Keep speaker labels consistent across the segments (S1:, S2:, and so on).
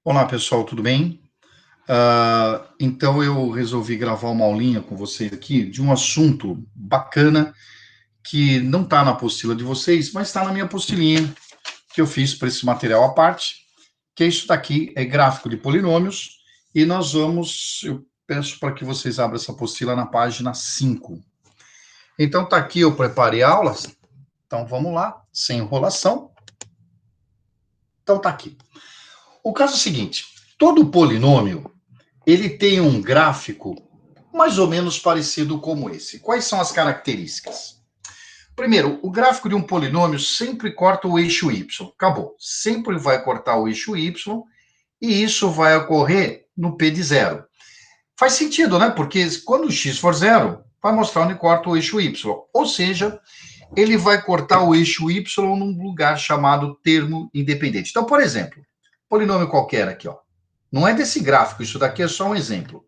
S1: Olá, pessoal, tudo bem? Então, eu resolvi gravar uma aulinha com vocês aqui de um assunto bacana que não está na apostila de vocês, mas está na minha apostilinha que eu fiz para esse material à parte, que é isso daqui, é gráfico de polinômios, e eu peço para que vocês abram essa apostila na página 5. Então, está aqui, eu preparei aulas, então vamos lá, sem enrolação. Então, está aqui. O caso é o seguinte, todo polinômio ele tem um gráfico mais ou menos parecido como esse. Quais são as características? Primeiro, o gráfico de um polinômio sempre corta o eixo y. Acabou. Sempre vai cortar o eixo y e isso vai ocorrer no p de zero. Faz sentido, né? Porque quando o x for zero, vai mostrar onde corta o eixo y. Ou seja, ele vai cortar o eixo y num lugar chamado termo independente. Então, por exemplo, polinômio qualquer aqui, ó. Não é desse gráfico, isso daqui é só um exemplo.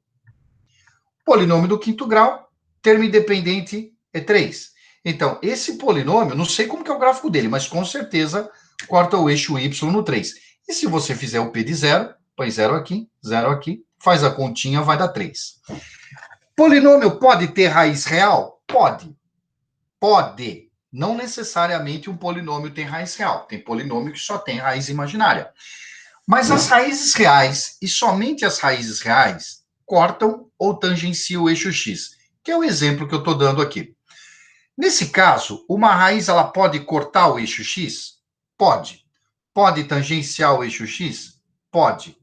S1: Polinômio do quinto grau, termo independente é 3. Então, esse polinômio, não sei como que é o gráfico dele, mas com certeza corta o eixo y no 3. E se você fizer o p de zero, põe 0 aqui, faz a continha, vai dar 3. Polinômio pode ter raiz real? Pode. Pode. Não necessariamente um polinômio tem raiz real. Tem polinômio que só tem raiz imaginária. Mas as raízes reais, e somente as raízes reais, cortam ou tangenciam o eixo x, que é o exemplo que eu estou dando aqui. Nesse caso, uma raiz ela pode cortar o eixo x? Pode. Pode tangenciar o eixo x? Pode.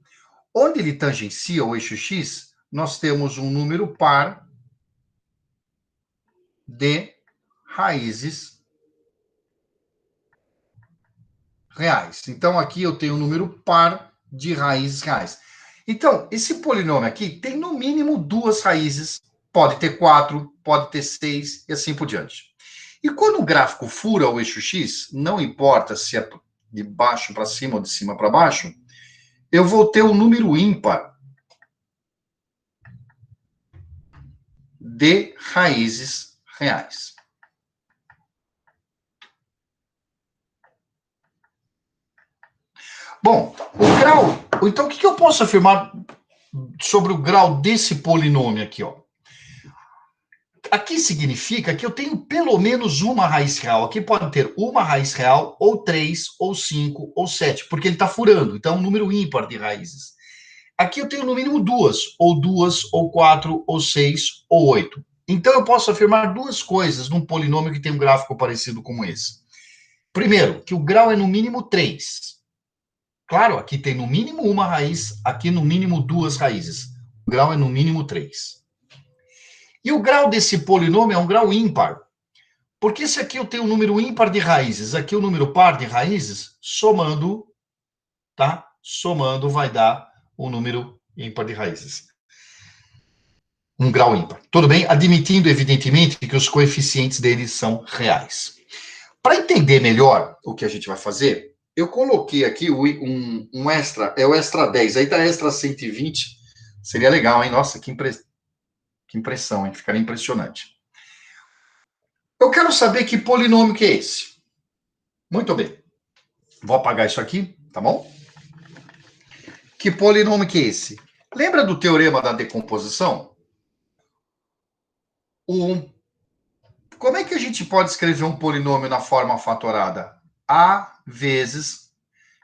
S1: Onde ele tangencia o eixo x, nós temos um número par de raízes reais. Então, aqui eu tenho um número par de raízes reais. Então, esse polinômio aqui tem no mínimo 2 raízes, pode ter 4, pode ter 6 e assim por diante. E quando o gráfico fura o eixo x, não importa se é de baixo para cima ou de cima para baixo, eu vou ter um número ímpar de raízes reais. Bom, o grau... Então, o que eu posso afirmar sobre o grau desse polinômio aqui, ó? Aqui significa que eu tenho pelo menos uma raiz real. Aqui pode ter uma raiz real, ou 3, ou 5, ou 7, porque ele está furando. Então, é um número ímpar de raízes. Aqui eu tenho no mínimo 2, ou 4, ou 6, ou 8. Então, eu posso afirmar duas coisas num polinômio que tem um gráfico parecido como esse. Primeiro, que o grau é no mínimo 3. Claro, aqui tem no mínimo uma raiz, aqui no mínimo 2 raízes. O grau é no mínimo 3. E o grau desse polinômio é um grau ímpar. Porque se aqui eu tenho um número ímpar de raízes, aqui o número par de raízes, somando, tá? Somando vai dar um número ímpar de raízes. Um grau ímpar. Tudo bem? Admitindo, evidentemente, que os coeficientes deles são reais. Para entender melhor o que a gente vai fazer, eu coloquei aqui um extra, é o extra 10, aí tá extra 120, seria legal, hein? Nossa, que impressão, hein? Ficaria impressionante. Eu quero saber que polinômio que é esse. Muito bem. Vou apagar isso aqui, tá bom? Que polinômio que é esse? Lembra do teorema da decomposição? Como é que a gente pode escrever um polinômio na forma fatorada? A vezes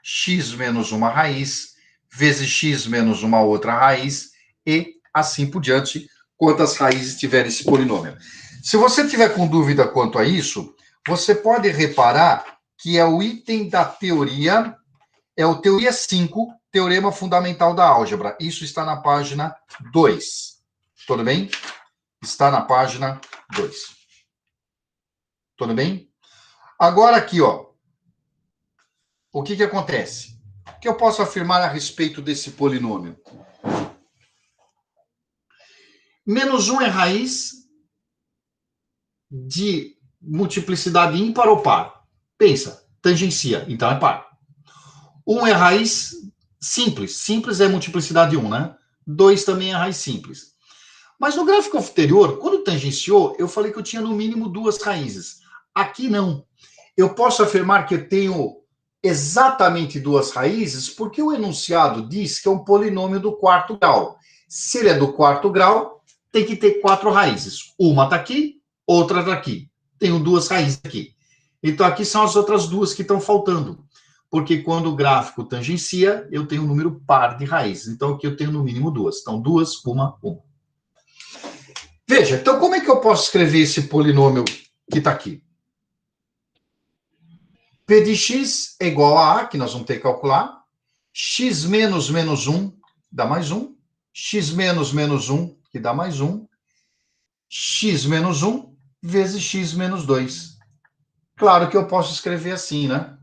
S1: x menos uma raiz, vezes x menos uma outra raiz, e assim por diante, quantas raízes tiver esse polinômio. Se você tiver com dúvida quanto a isso, você pode reparar que é o item da teoria, é o teoria 5, teorema fundamental da álgebra. Isso está na página 2. Tudo bem? Está na página 2. Tudo bem? Agora aqui, ó. O que acontece? O que eu posso afirmar a respeito desse polinômio? Menos 1 é raiz de multiplicidade ímpar ou par? Pensa, tangencia, então é par. 1 é raiz simples. Simples é multiplicidade 1, né? 2 também é raiz simples. Mas no gráfico anterior, quando tangenciou, eu falei que eu tinha no mínimo 2 raízes. Aqui não. Eu posso afirmar que eu tenho exatamente duas raízes, porque o enunciado diz que é um polinômio do quarto grau. Se ele é do quarto grau, tem que ter quatro raízes. Uma está aqui, outra está aqui. Tenho duas raízes aqui. Então, aqui são as outras duas que estão faltando. Porque quando o gráfico tangencia, eu tenho um número par de raízes. Então, aqui eu tenho no mínimo duas. Então, duas, uma. Veja, então como é que eu posso escrever esse polinômio que está aqui? P de x é igual a A, que nós vamos ter que calcular. X menos menos 1 dá mais 1. X menos menos 1, que dá mais 1. X menos 1 vezes x menos 2. Claro que eu posso escrever assim, né?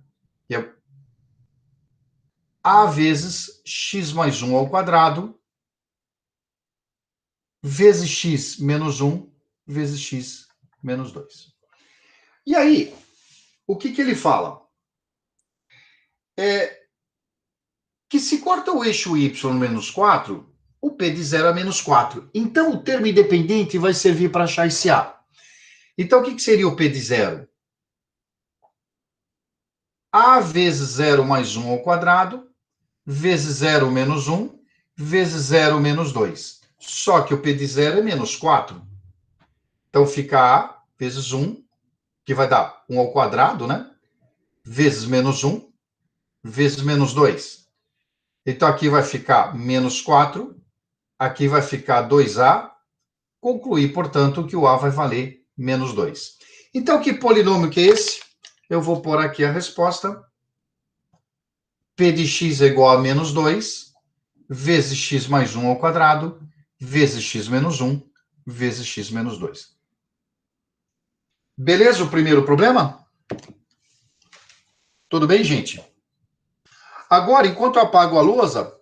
S1: A vezes x mais 1 ao quadrado vezes x menos 1 vezes x menos 2. E aí, o que ele fala? Que se corta o eixo y menos 4, o p de 0 é menos 4. Então, o termo independente vai servir para achar esse a. Então, o que seria o p de 0? A vezes 0 mais 1 ao quadrado, vezes 0 menos 1, vezes 0 menos 2. Só que o p de 0 é menos 4. Então, fica a vezes 1, que vai dar 1 ao quadrado, né? Vezes menos 1, vezes menos 2. Então, aqui vai ficar menos 4, aqui vai ficar 2a. Concluir, portanto, que o a vai valer menos 2. Então, que polinômio que é esse? Eu vou pôr aqui a resposta. P de x é igual a menos 2, vezes x mais 1 ao quadrado, vezes x menos 1, vezes x menos 2. Beleza o primeiro problema? Tudo bem, gente? Agora, enquanto eu apago a lousa,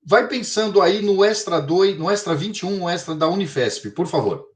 S1: vai pensando aí no extra 2, no extra 21, no extra da Unifesp, por favor.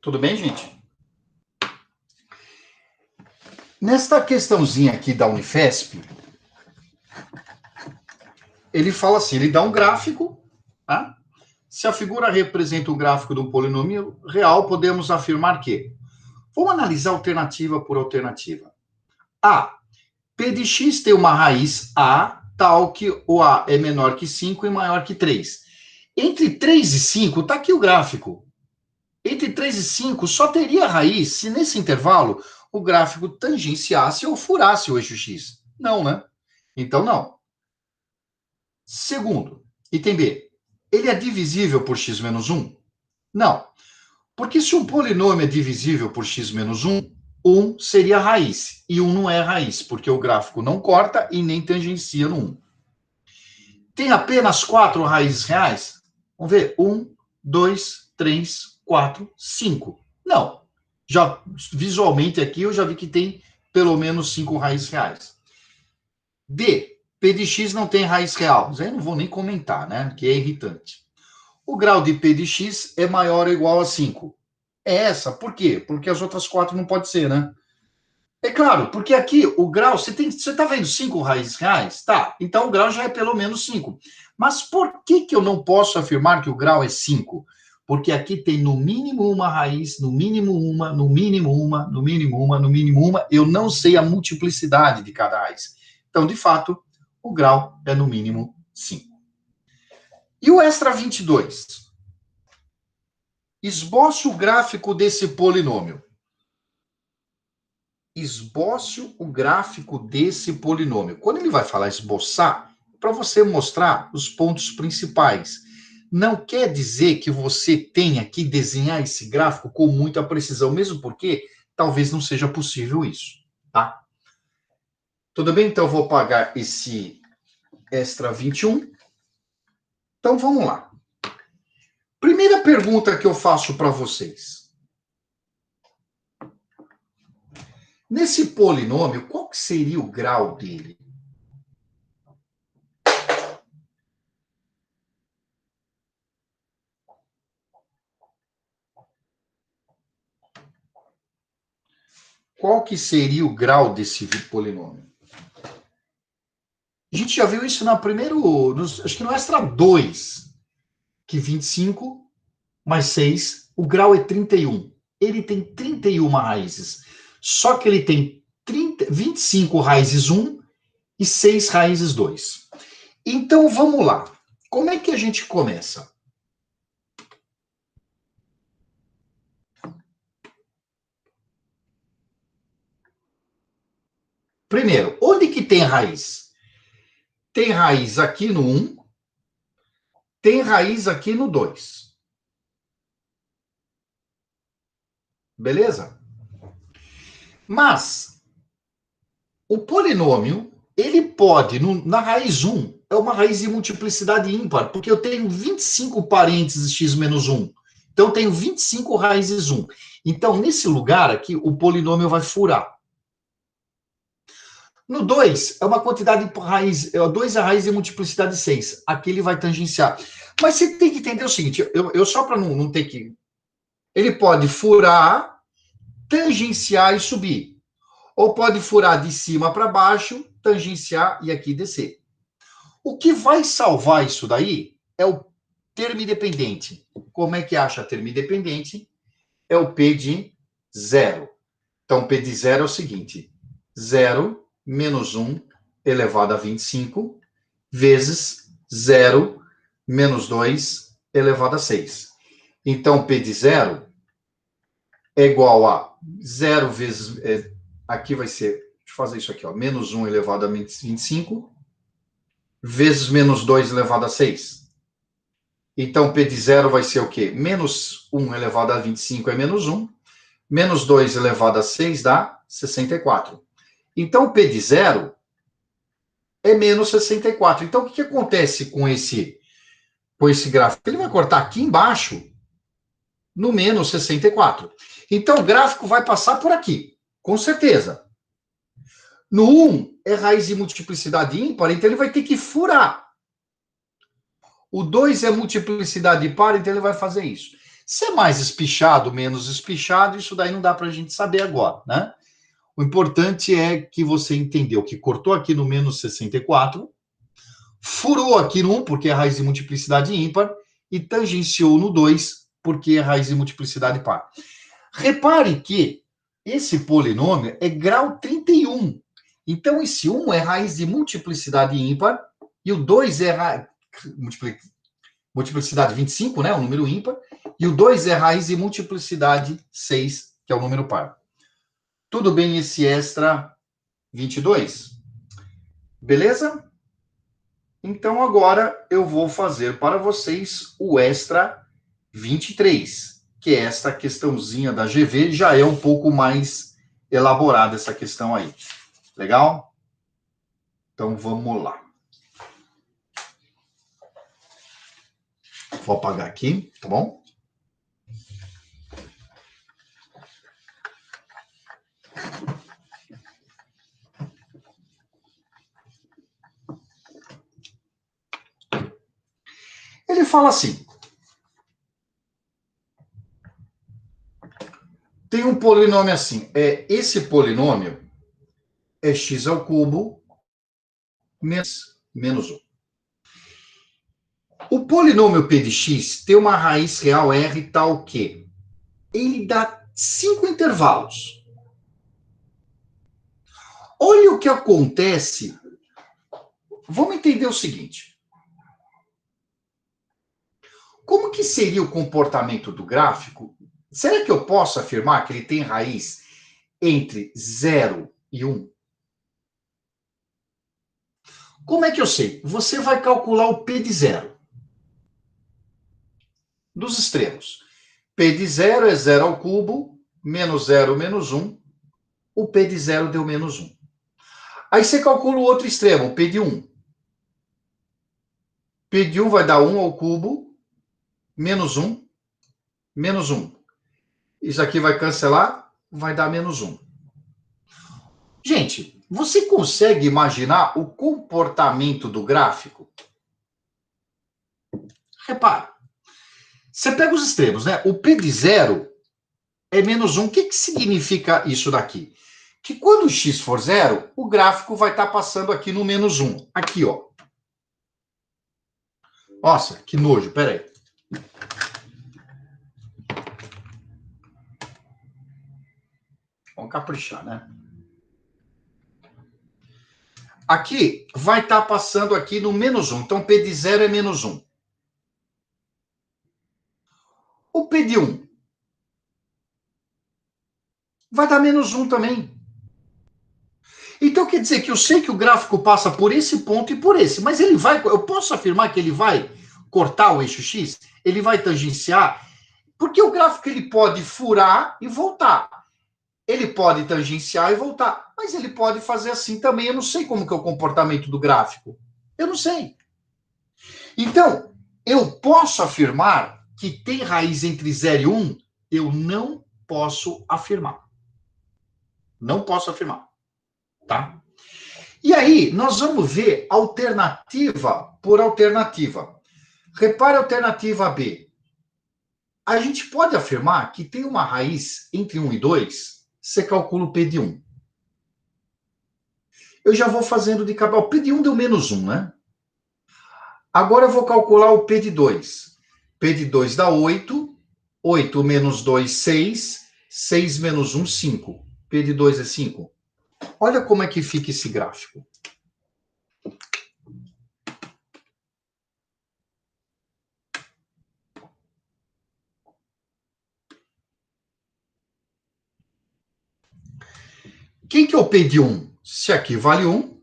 S1: Tudo bem, gente? Nesta questãozinha aqui da Unifesp, ele fala assim, ele dá um gráfico, tá? Se a figura representa o gráfico de um polinômio real, podemos afirmar que... Vamos analisar alternativa por alternativa. A. P de x tem uma raiz A, tal que o A é menor que 5 e maior que 3. Entre 3 e 5, está aqui o gráfico. Entre 3 e 5, só teria raiz se nesse intervalo o gráfico tangenciasse ou furasse o eixo x. Não, né? Então, não. Segundo, item B. Ele é divisível por x menos 1? Não. Porque se um polinômio é divisível por x menos 1, 1 seria raiz. E 1 não é raiz, porque o gráfico não corta e nem tangencia no 1. Tem apenas 4 raízes reais? Vamos ver. 1, 2, 3, 4, 5. Não. Já visualmente aqui eu já vi que tem pelo menos 5 raízes reais. D. P de x não tem raiz real. Eu não vou nem comentar, né? Que é irritante. O grau de P de x é maior ou igual a 5. É essa. Por quê? Porque as outras 4 não pode ser, né? É claro, porque aqui o grau, você está vendo 5 raízes reais? Tá, então o grau já é pelo menos 5. Mas por que eu não posso afirmar que o grau é 5? Porque aqui tem no mínimo uma raiz, no mínimo uma, no mínimo uma, no mínimo uma, no mínimo uma. Eu não sei a multiplicidade de cada raiz. Então, de fato, o grau é no mínimo 5. E o extra 22? Esboce o gráfico desse polinômio. Esboce o gráfico desse polinômio. Quando ele vai falar esboçar, para você mostrar os pontos principais. Não quer dizer que você tenha que desenhar esse gráfico com muita precisão, mesmo porque talvez não seja possível isso, tá? Tudo bem? Então, eu vou apagar esse extra 21. Então, vamos lá. Primeira pergunta que eu faço para vocês. Nesse polinômio, qual que seria o grau dele? Qual que seria o grau desse polinômio? A gente já viu isso na primeiro, acho que no extra 2, que 25 mais 6, o grau é 31. Ele tem 31 raízes. Só que ele tem 25 raízes 1 e 6 raízes 2. Então, vamos lá. Como é que a gente começa? Primeiro, onde que tem raiz? Tem raiz aqui no 1, tem raiz aqui no 2. Beleza? Mas, o polinômio, ele pode, na raiz 1, é uma raiz de multiplicidade ímpar, porque eu tenho 25 parênteses x menos 1. Então, eu tenho 25 raízes 1. Então, nesse lugar aqui, o polinômio vai furar. No 2, é uma quantidade de raiz, 2 é a raiz de multiplicidade 6. Aqui ele vai tangenciar. Mas você tem que entender o seguinte, eu só para não ter que... Ele pode furar, tangenciar e subir. Ou pode furar de cima para baixo, tangenciar e aqui descer. O que vai salvar isso daí é o termo independente. Como é que acha termo independente? É o P de 0. Então, P de 0 é o seguinte: 0 menos 1 elevado a 25 vezes 0 menos 2 elevado a 6. Então, P de 0 é igual a 0 vezes... aqui vai ser... Deixa eu fazer isso aqui, ó, menos 1 elevado a 25 vezes menos 2 elevado a 6. Então, P de 0 vai ser o quê? Menos 1 elevado a 25 é menos 1. Menos 2 elevado a 6 dá 64. Então, P de 0 é menos 64. Então, o que acontece com esse gráfico? Ele vai cortar aqui embaixo no menos 64. Então, o gráfico vai passar por aqui, com certeza. No 1 é raiz de multiplicidade ímpar, então ele vai ter que furar. O 2 é multiplicidade par, então ele vai fazer isso. Se é mais espichado, menos espichado, isso daí não dá para a gente saber agora, né? O importante é que você entendeu que cortou aqui no menos 64, furou aqui no 1, porque é raiz de multiplicidade ímpar, e tangenciou no 2, porque é raiz de multiplicidade par. Repare que esse polinômio é grau 31. Então, esse 1 é raiz de multiplicidade ímpar, e o 2 é multiplicidade 25, né, o número ímpar, e o 2 é raiz de multiplicidade 6, que é o número par. Tudo bem esse extra 22? Beleza? Então, agora eu vou fazer para vocês o extra 23, que é esta questãozinha da GV, já é um pouco mais elaborada essa questão aí. Legal? Então, vamos lá. Vou apagar aqui, tá bom? Ele fala assim: tem um polinômio assim, esse polinômio é x ao cubo menos 1. O polinômio P de x tem uma raiz real R tal que ele dá 5 intervalos. Olha o que acontece. Vamos entender o seguinte. Como que seria o comportamento do gráfico? Será que eu posso afirmar que ele tem raiz entre 0 e 1? Como é que eu sei? Você vai calcular o P de zero dos extremos. P de zero é zero ao cubo, menos zero, menos um. O P de zero deu menos um. Aí você calcula o outro extremo, o P de 1. P de 1 vai dar 1 ao cubo, menos um, menos um. Isso aqui vai cancelar, vai dar menos um. Gente, você consegue imaginar o comportamento do gráfico? Repara, você pega os extremos, né? O P de zero é menos um. O que significa isso daqui? Que quando o x for zero, o gráfico vai estar passando aqui no menos um. Aqui, ó. Nossa, que nojo, peraí. Vamos caprichar, né? Aqui vai estar passando aqui no menos um. Então, P de zero é menos um. O P de 1 vai dar menos um também. Então quer dizer que eu sei que o gráfico passa por esse ponto e por esse, mas ele vai, eu posso afirmar que ele vai cortar o eixo X? Ele vai tangenciar? Porque o gráfico ele pode furar e voltar. Ele pode tangenciar e voltar, mas ele pode fazer assim também. Eu não sei como que é o comportamento do gráfico. Eu não sei. Então, eu posso afirmar que tem raiz entre 0 e 1? Eu não posso afirmar. Não posso afirmar, tá? E aí, nós vamos ver alternativa por alternativa. Repare a alternativa B. A gente pode afirmar que tem uma raiz entre 1 e 2, você calcula o P de 1. Eu já vou fazendo de cabeça. O P de 1 deu menos 1, né? Agora eu vou calcular o P de 2. P de 2 dá 8. 8 menos 2, 6. 6 menos 1, 5. P de 2 é 5. Olha como é que fica esse gráfico. Quem que é o P de 1? Se aqui vale 1,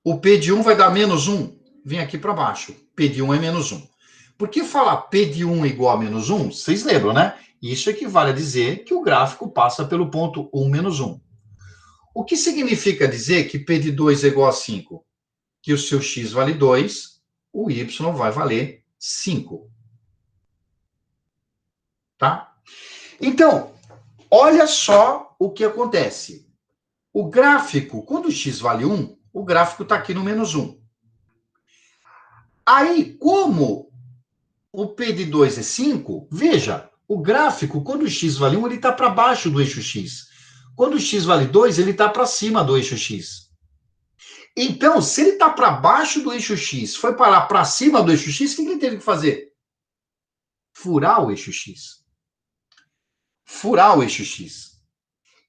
S1: o P de 1 vai dar menos 1. Vem aqui para baixo. P de 1 é menos 1. Por que falar P de 1 igual a menos 1? Vocês lembram, né? Isso equivale a dizer que o gráfico passa pelo ponto 1 menos 1. O que significa dizer que P de 2 é igual a 5? Que o seu x vale 2, o y vai valer 5. Tá? Então, olha só o que acontece. O gráfico, quando o x vale 1, o gráfico está aqui no menos 1. Aí, como o P de 2 é 5, veja, o gráfico, quando o x vale 1, ele está para baixo do eixo x. Quando o x vale 2, ele está para cima do eixo x. Então, se ele está para baixo do eixo x, foi parar para cima do eixo x, o que ele teve que fazer? Furar o eixo x. Furar o eixo x.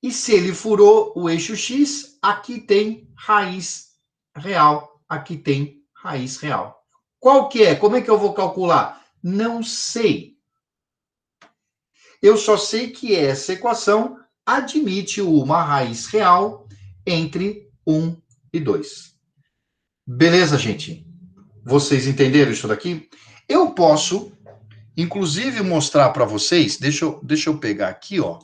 S1: E se ele furou o eixo x, aqui tem raiz real. Aqui tem raiz real. Qual que é? Como é que eu vou calcular? Não sei. Eu só sei que essa equação admite uma raiz real entre 1 e 2. Beleza, gente? Vocês entenderam isso daqui? Eu posso, inclusive, mostrar para vocês. Deixa eu pegar aqui, ó.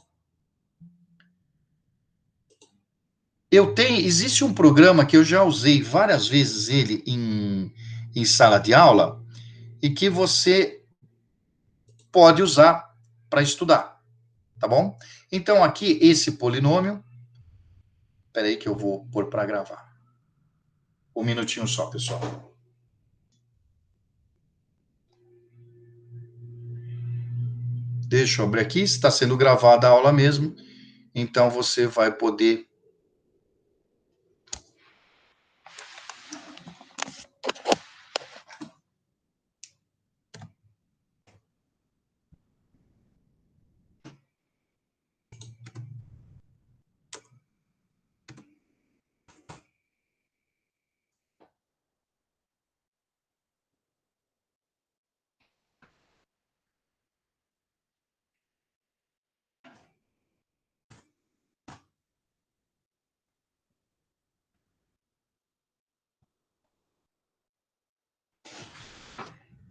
S1: Existe um programa que eu já usei várias vezes ele em sala de aula e que você pode usar para estudar, tá bom? Então, aqui, esse polinômio. Espera aí que eu vou pôr para gravar. Um minutinho só, pessoal. Deixa eu abrir aqui, está sendo gravada a aula mesmo, então você vai poder.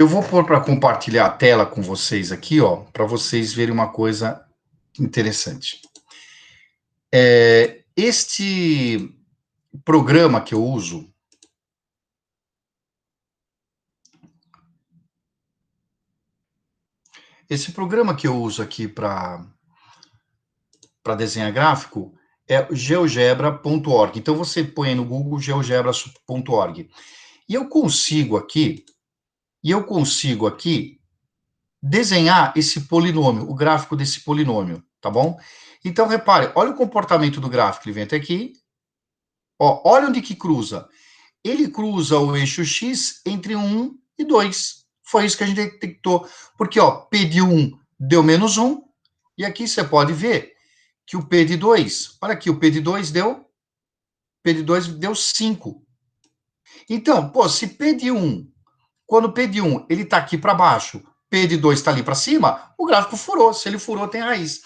S1: Eu vou pôr para compartilhar a tela com vocês aqui, ó, para vocês verem uma coisa interessante. Este programa que eu uso, aqui para desenhar gráfico é geogebra.org. Então você põe aí no Google geogebra.org. E eu consigo aqui desenhar esse polinômio, o gráfico desse polinômio, tá bom? Então repare, olha o comportamento do gráfico, ele vem até aqui. Ó, olha onde que cruza. Ele cruza o eixo X entre 1 e 2. Foi isso que a gente detectou. Porque, ó, P de 1 deu menos 1, e aqui você pode ver que o P de 2, olha aqui, o P de 2 deu 5. Então, pô, se P de 1, quando P de 1 ele está aqui para baixo, P de 2 está ali para cima, o gráfico furou. Se ele furou, tem raiz.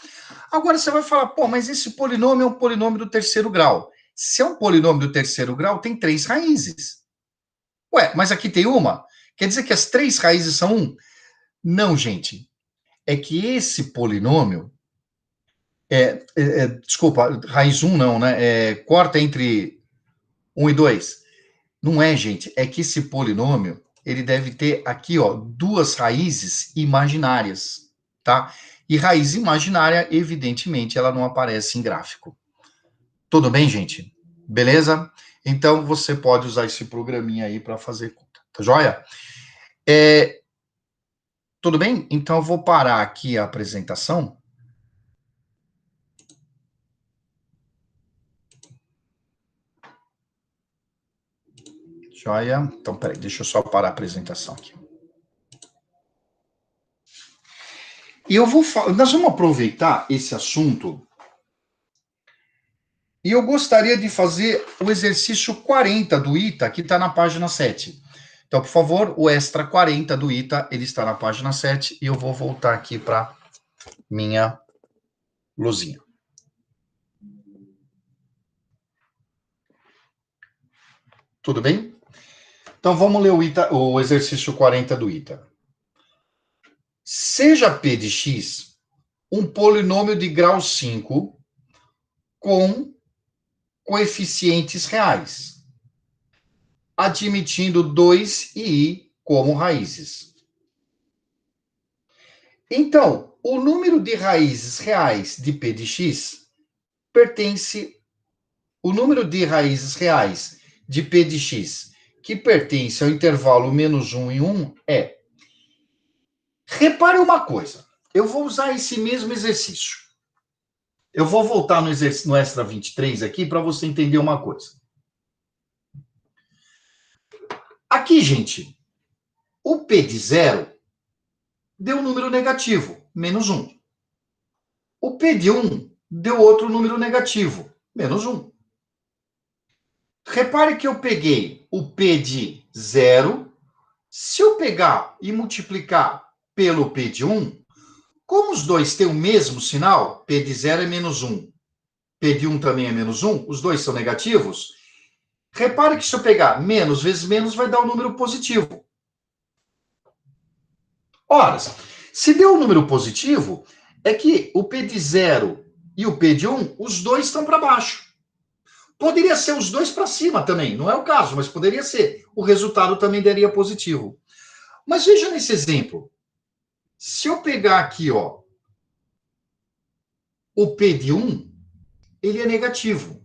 S1: Agora você vai falar, pô, mas esse polinômio é um polinômio do terceiro grau. Se é um polinômio do terceiro grau, tem 3 raízes. Ué, mas aqui tem uma? Quer dizer que as 3 raízes são 1? Não, gente. É que esse polinômio desculpa, raiz 1 não, né? Corta entre 1 e 2. Não é, gente. É que esse polinômio, ele deve ter aqui, ó, 2 raízes imaginárias, tá? E raiz imaginária, evidentemente, ela não aparece em gráfico. Tudo bem, gente? Beleza? Então, você pode usar esse programinha aí para fazer conta. Tá joia? Tudo bem? Então, eu vou parar aqui a apresentação. Joia? Então, peraí, deixa eu só parar a apresentação aqui. E nós vamos aproveitar esse assunto e eu gostaria de fazer o exercício 40 do ITA, que está na página 7. Então, por favor, o extra 40 do ITA, ele está na página 7 e eu vou voltar aqui para minha luzinha. Tudo bem? Então, vamos ler o exercício 40 do ITA. Seja P de x um polinômio de grau 5 com coeficientes reais, admitindo 2 e i como raízes. Então, o número de raízes reais de P de x pertence... O número de raízes reais de P de x que pertence ao intervalo menos 1 e 1 é... Repare uma coisa, eu vou usar esse mesmo exercício. Eu vou voltar no extra 23 aqui para você entender uma coisa. Aqui, gente, o P de 0 deu um número negativo, menos 1. O P de 1 deu outro número negativo, menos 1. Repare que eu peguei o P de 0. Se eu pegar e multiplicar pelo P de 1, como os dois têm o mesmo sinal, P de 0 é menos 1, P de 1 também é menos 1, os dois são negativos, repare que se eu pegar menos vezes menos, vai dar um número positivo. Ora, se deu um número positivo, é que o P de 0 e o P de 1, os dois estão para baixo. Poderia ser os dois para cima também, não é o caso, mas poderia ser. O resultado também daria positivo. Mas veja nesse exemplo. Se eu pegar aqui, ó, o P de 1, ele é negativo.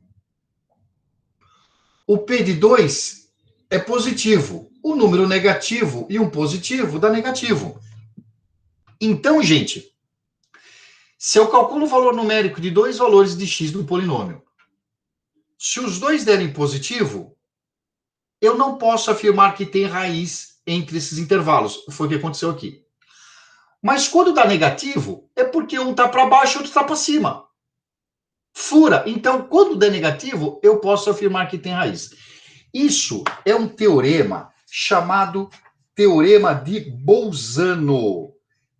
S1: O P de 2 é positivo. O número negativo e um positivo dá negativo. Então, gente, se eu calculo o valor numérico de 2 valores de x do polinômio, se os dois derem positivo, eu não posso afirmar que tem raiz entre esses intervalos. Foi o que aconteceu aqui. Mas quando dá negativo, é porque um está para baixo e outro está para cima. Fura. Então, quando der negativo, eu posso afirmar que tem raiz. Isso é um teorema chamado Teorema de Bolzano.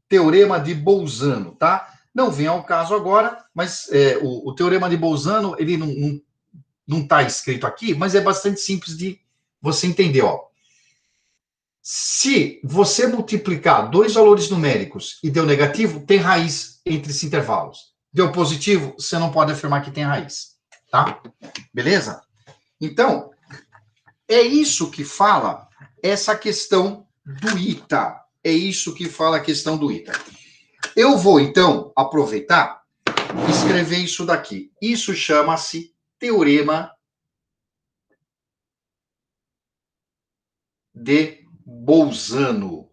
S1: Teorema de Bolzano, tá? Não vem ao caso agora, mas o Teorema de Bolzano, ele não está escrito aqui, mas é bastante simples de você entender, ó. Se você multiplicar dois valores numéricos e deu negativo, tem raiz entre esses intervalos. Deu positivo, você não pode afirmar que tem raiz. Tá? Beleza? Então, é isso que fala essa questão do ita. É isso que fala a questão do ita. Eu vou, então, aproveitar e escrever isso daqui. Isso chama-se teorema de Bolzano.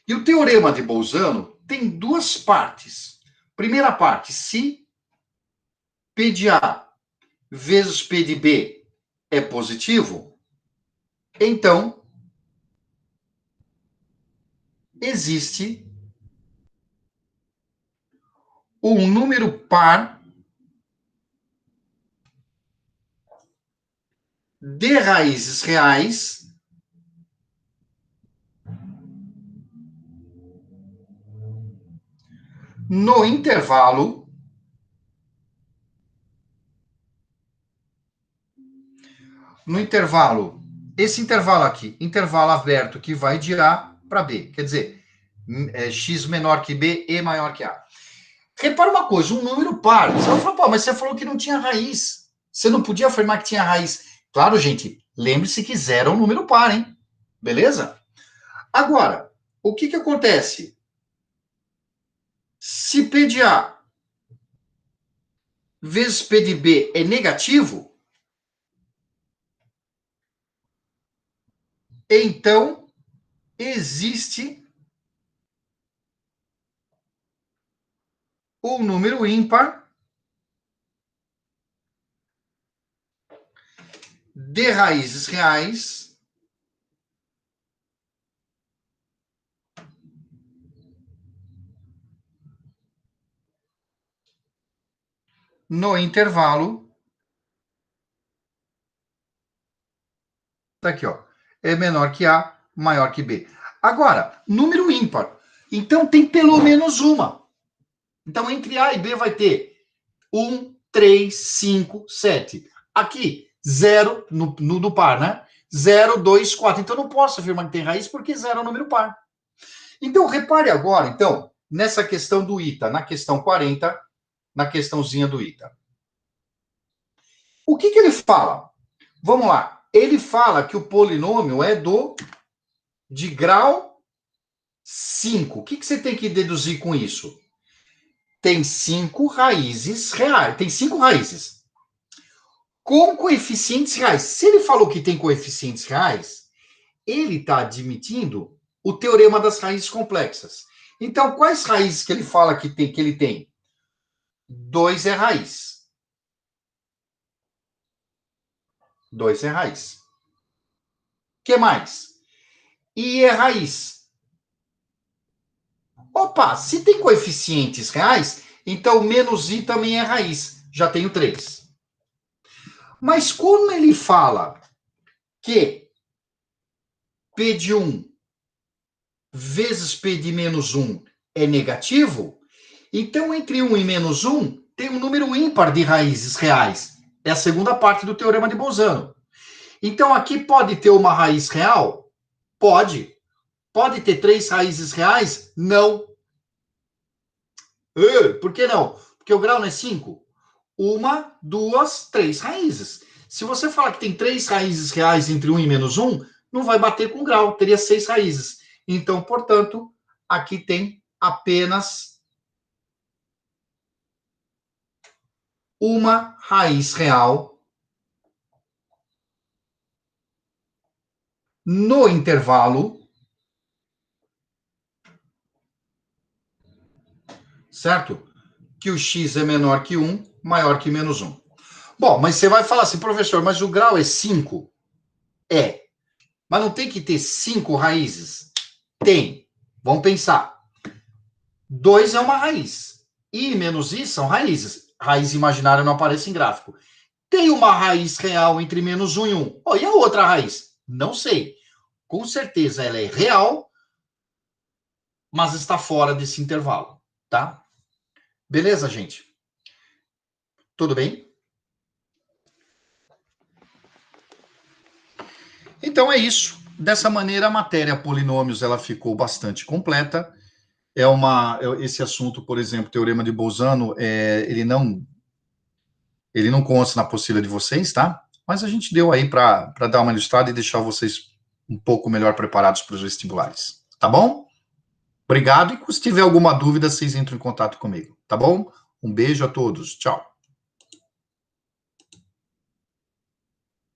S1: E o teorema de Bolzano tem duas partes. Primeira parte, se P de A vezes P de B é positivo, então existe um número par de raízes reais no intervalo esse intervalo aqui, intervalo aberto que vai de A para B, quer dizer, x menor que B e maior que A. Repara uma coisa, um número par. Você vai falar, pô, mas você falou que não tinha raiz. Você não podia afirmar que tinha raiz. Claro, gente, lembre-se que zero é um número par, hein? Beleza? Agora, o que acontece? Se P de A vezes P de B é negativo, então existe um número ímpar de raízes reais no intervalo. Tá aqui, ó. É menor que A, maior que B. Agora, número ímpar. Então tem pelo menos uma. Então, entre A e B vai ter 1, 3, 5, 7. Aqui, 0 no par, né? 0, 2, 4. Então, eu não posso afirmar que tem raiz porque 0 é um número par. Então, repare agora, então, nessa questão do ita, na questão 40, na questãozinha do ita. O que ele fala? Vamos lá. Ele fala que o polinômio é de grau 5. O que você tem que deduzir com isso? Tem 5 raízes reais. Tem 5 raízes. Com coeficientes reais. Se ele falou que tem coeficientes reais, ele está admitindo o teorema das raízes complexas. Então, quais raízes que ele fala que ele tem? 2 é raiz. 2 é raiz. O que mais? I é raiz. Opa, se tem coeficientes reais, então menos I também é raiz. Já tenho 3. Mas como ele fala que P de 1 vezes P de menos 1 é negativo, então entre 1 e menos 1 tem um número ímpar de raízes reais. É a segunda parte do teorema de Bolzano. Então aqui pode ter uma raiz real? Pode. Pode ter 3 raízes reais? Não. Por que não? Porque o grau não é 5. 1, 2, 3 raízes. Se você falar que tem 3 raízes reais entre 1 e menos 1, não vai bater com o grau, teria 6 raízes. Então, portanto, aqui tem apenas uma raiz real no intervalo, certo? Que o x é menor que 1, maior que menos 1. Bom, mas você vai falar assim, professor, mas o grau é 5? É. Mas não tem que ter 5 raízes? Tem. Vamos pensar. 2 é uma raiz. I menos I são raízes. Raiz imaginária não aparece em gráfico. Tem uma raiz real entre menos 1 e 1. Oh, e a outra raiz? Não sei. Com certeza ela é real, mas está fora desse intervalo, tá? Beleza, gente? Tudo bem? Então é isso. Dessa maneira, a matéria polinômios ela ficou bastante completa. Esse assunto, por exemplo, teorema de Bolzano, ele não consta na apostila de vocês, tá? Mas a gente deu aí para dar uma ilustrada e deixar vocês um pouco melhor preparados para os vestibulares, tá bom? Obrigado, e se tiver alguma dúvida, vocês entram em contato comigo, tá bom? Um beijo a todos, tchau.